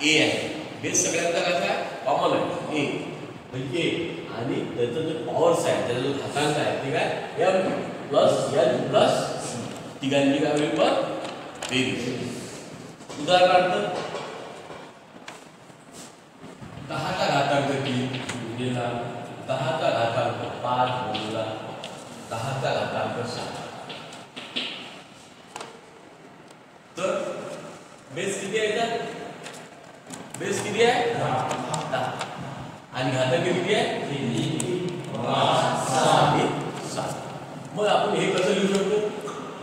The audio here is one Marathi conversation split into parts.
ए आहे. बेस सगळ्यांचा कसा आहे? कॉमन आहे ए, म्हणजे ए आणि त्याचा जो पॉवर्स आहे त्याचा जो घातांक आहे ते काय एम प्लस एन प्लस तिघांची काय होईल पण बेरीज. उदाहरणार्थ 10चा घातांक 3 गुणिला 10चा घातांक 5 गुणिला 10चा घातांक 7. तर बेस किती आहे? बेस किती आहे? 10. आणि घातांक किती आहे? 7. मग आपण हे कसं लिहू शकतो?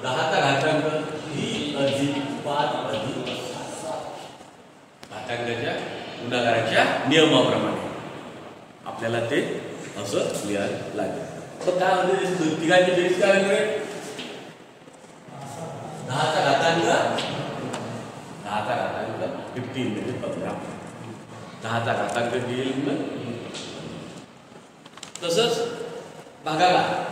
10चा घातांक 3 अधिक 5 अधिक 7 घातांकाच्या गुणाकाराच्या नियमाप्रमाणे आपल्याला ते असं लिहायला लागेल. तर काय होते? तिघांची बेरीज काय होईल? 10चा घातांक 15 म्हणजे 15. 10चा घातांक येईल ना. तसंच भागाकार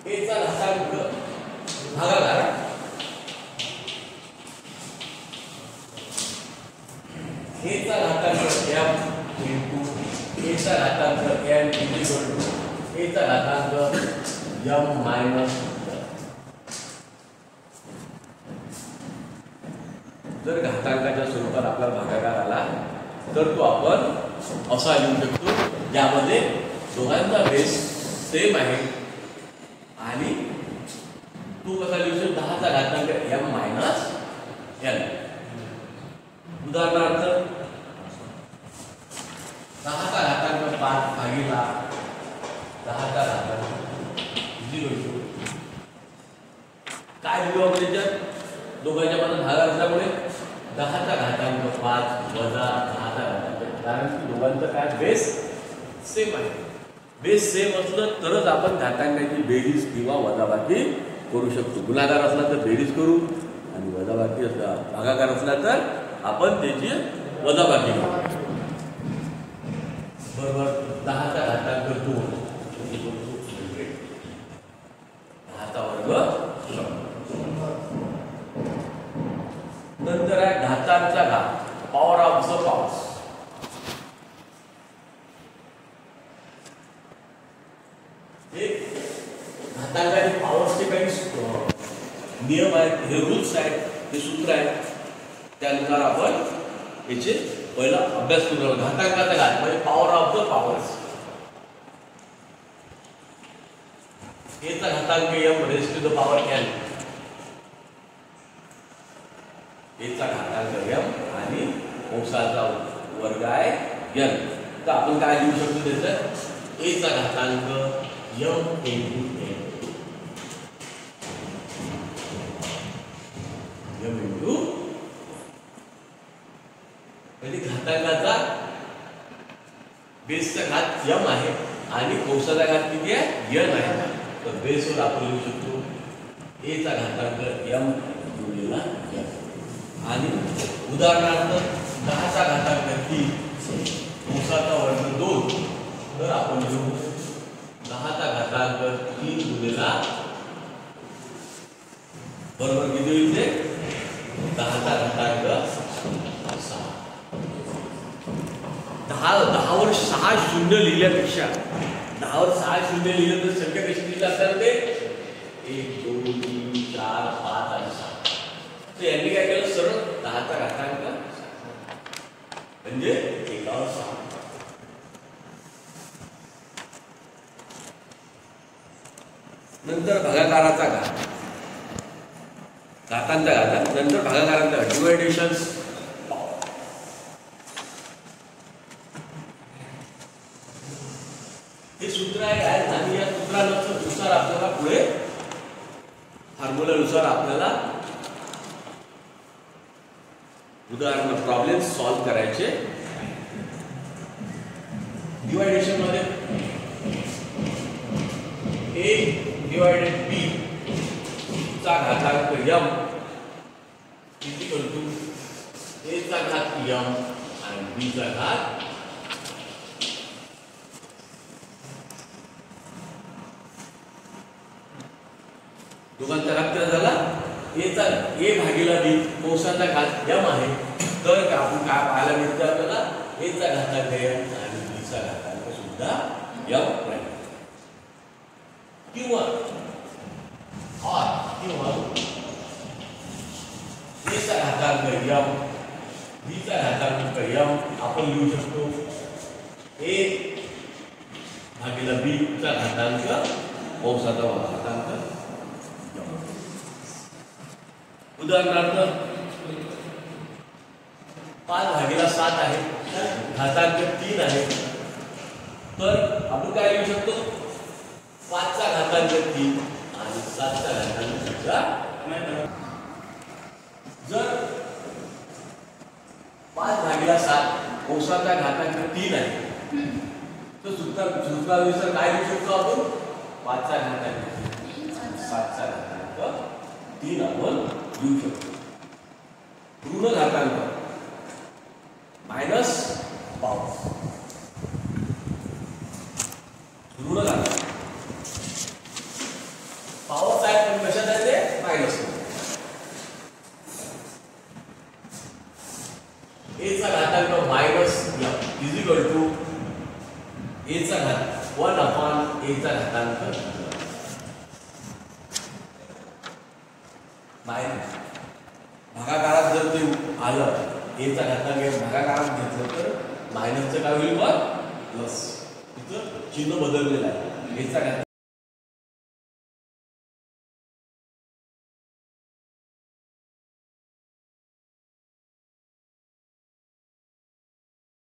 ए चा घातांक भागाकार ए चा घातांक m इंटू ए चा घातांक n इक्वल टू ए चा घातांक m मायनस. जर घातांकाच्या स्वरूपात आपला भागाकार आला तर तो आपण असा लिहू शकतो ज्यामध्ये दोघांचा बेस सेम आहे आणि तू कसा लिहू शकतो? 10चा घातांक m मायनस n. उदाहरणार्थ 10चा घातांक 5 भागिला 10चा घातांक 0. काय लिहू आपण याच्यात? दोघांच्या मध्ये भागाकार असल्यामुळे 10चा घातांक 5 वजा 10चा घातांक, कारण की दोघांचं काय बेस सेम आहे. बेस सेम असलं तरच आपण घातांकाची बेरीज किंवा वजाबाकी करू शकतो. गुणाकार असला तर बेरीज करू आणि वजाबाकी असला भागाकार असला तर आपण त्याची वजाबाकी करू. बरोबर. 10चा घातांक 2 10चा वर्ग 100. नंतर आहे घातांचा घात, पॉवर ऑफ द पॉवर्स. हे घातांकाचे पॉवर्सचे काही नियम आहेत, हे रूल्स आहेत, हे सूत्र आहेत. त्यानुसार आपण याचे पहिला अभ्यास करू. घातांकाचा घात म्हणजे पॉवर ऑफ द पॉवर्स. एचा घातांक m raise to the power n. एचा घातांक m आणि अंशाचा वर्ग आहे n. तर आपण काय लिहू शकतो त्याचं? एचा घातांक m into n. m into म्हणजे घातांकाचा बेसचा घात m आहे आणि कंसाचा घात किती आहे? n आहे. तर बेसवर आपण लिहू शकतो एचा घातांक m गुणिला n. आणि उदाहरणार्थ 10चा घातांक 3 कंसाचा वर्ग 2. तर आपण लिहू 10चा घातांक 3 गुणिला बरोबर किती होईल ते? 10चा घातांक 6. 10 वर 6 शून्य लिहिल्यापेक्षा 10 वर 6 शून्य लिहिलं तर संख्या कशी लिहिली जातात ते? 1 2 3 4 5 आणि 7. तर यांनी काय केलं? सरळ 10चा घातांक म्हणजे 1वर 6. नंतर भागाकाराचा घात, घातांचा घात, नंतर भागाकाराचा डिवायडेशन. हे सूत्र आहे आणि या सूत्रानुसार आपल्याला पुढे फॉर्म्युलानुसार आपल्याला उदाहरण प्रॉब्लेम सॉल्व करायचे. डिवायडेशन मध्ये a डिवायडेड b चा घातांक m इक्वल टू a चा घात m आणि b चा घात दोघांचा घात किती झाला एचा ए भागीला बी कंसाचा घात m आहे तर आपण काय पाहायला मिळतं आपल्याला एचा घातांक m आणि बीचा घातांक सुद्धा m आहे किंवा एचा घातांक m बीचा घातांक m आपण लिहू शकतो a भागीला b चा घातांक कंसाचा घातांक उदाहरणार्थ 5/7 आहे घातांक 3 आहे तर आपण काय लिहू शकतो 5 चा घातांक 3 आणि 7 चा घातांक 4 जर 5/7 कंसाचा घातांक 3 आहे तर सूत्रानुसार काय लिहू शकतो आपण 5 चा घातांक 7 चा घातांक 3 आपण लिहू शकतो ऋण घातांक मायनस पाव ऋण घातांक पावर साईड पण कशात आहे ते मायनस ए चा घातांक मायनस इज इक्वल टू ए चा घात 1 ए चा घातांक मायनस भागाकारात जर ते आलं एचा घातांक भागाकारात घेतलं तर मायनसचं काय होईल मग प्लस इथं चिन्ह बदललेलं आहे एचा घातांक